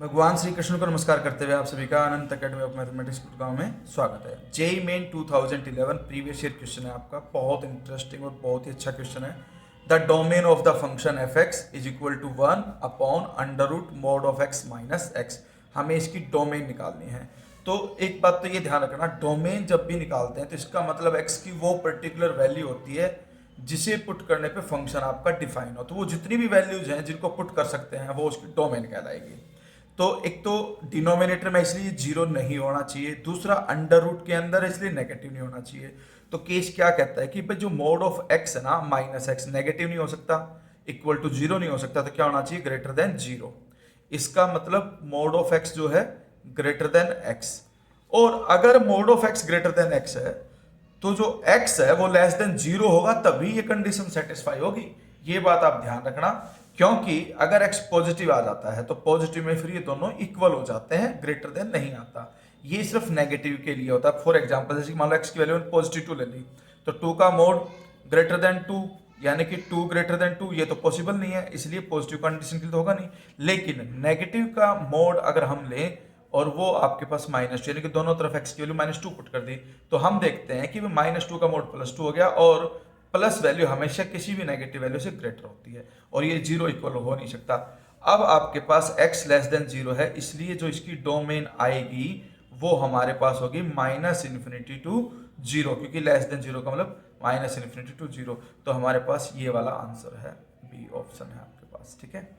भगवान श्री कृष्ण को नमस्कार करते हुए आप सभी का Anant academy of mathematics Gurgaon में स्वागत है। JEE main 2011 previous year question है आपका, बहुत इंटरेस्टिंग और बहुत ही अच्छा क्वेश्चन है। The domain of the function F X is equal to 1 upon under root mod of X minus X. हमें इसकी डोमेन निकालनी है। तो एक बात तो ये ध्यान रखना, डोमेन जब भी निकालते हैं तो इसका मतलब एक्स की वो पर्टिकुलर वैल्यू होती है जिसे पुट करने पे फंक्शन आपका डिफाइन हो। तो वो जितनी भी वैल्यूज हैं जिनको पुट कर सकते हैं वो उसकी डोमेन कहलाएगी। तो एक तो डिनोमिनेटर में इसलिए जीरो नहीं होना चाहिए, दूसरा अंडर रूट के अंदर इसलिए नेगेटिव नहीं होना चाहिए। तो केस क्या कहता है कि भाई जो मोड ऑफ एक्स है ना माइनस एक्स, नेगेटिव नहीं हो सकता, इक्वल टू जीरो नहीं हो सकता, तो क्या होना चाहिए ग्रेटर देन जीरो। इसका मतलब मोड ऑफ एक्स जो है ग्रेटर देन एक्स। और अगर mod of X greater than X है तो जो x है वो लेस देन जीरो होगा, तभी ये कंडीशन सेटिस्फाई होगी। ये बात आप ध्यान रखना, क्योंकि अगर x पॉजिटिव आ जाता है तो पॉजिटिव में फिर ये दोनों इक्वल हो जाते हैं, ग्रेटर देन नहीं आता। ये सिर्फ नेगेटिव के लिए होता है। फॉर एग्जांपल जैसे मान लो x की वैल्यू पॉजिटिव 2 ले ली, तो 2 का मोड ग्रेटर देन 2, यानी कि 2 ग्रेटर देन 2, ये तो पॉसिबल नहीं है, इसलिए पॉजिटिव कंडीशन के लिए तो होगा नहीं। लेकिन नेगेटिव का मोड अगर हम लें और वो आपके पास माइनस, यानी कि दोनों तरफ एक्स की वैल्यू -2 पुट कर दी, तो हम देखते हैं कि -2 का मोड +2 हो गया और प्लस वैल्यू हमेशा किसी भी नेगेटिव वैल्यू से ग्रेटर होती है और ये जीरो इक्वल हो नहीं सकता। अब आपके पास x लेस देन जीरो है, इसलिए जो इसकी डोमेन आएगी वो हमारे पास होगी -∞ टू जीरो, क्योंकि लेस देन जीरो का मतलब -∞ टू जीरो। तो हमारे पास ये वाला आंसर है, बी ऑप्शन है आपके पास। ठीक है।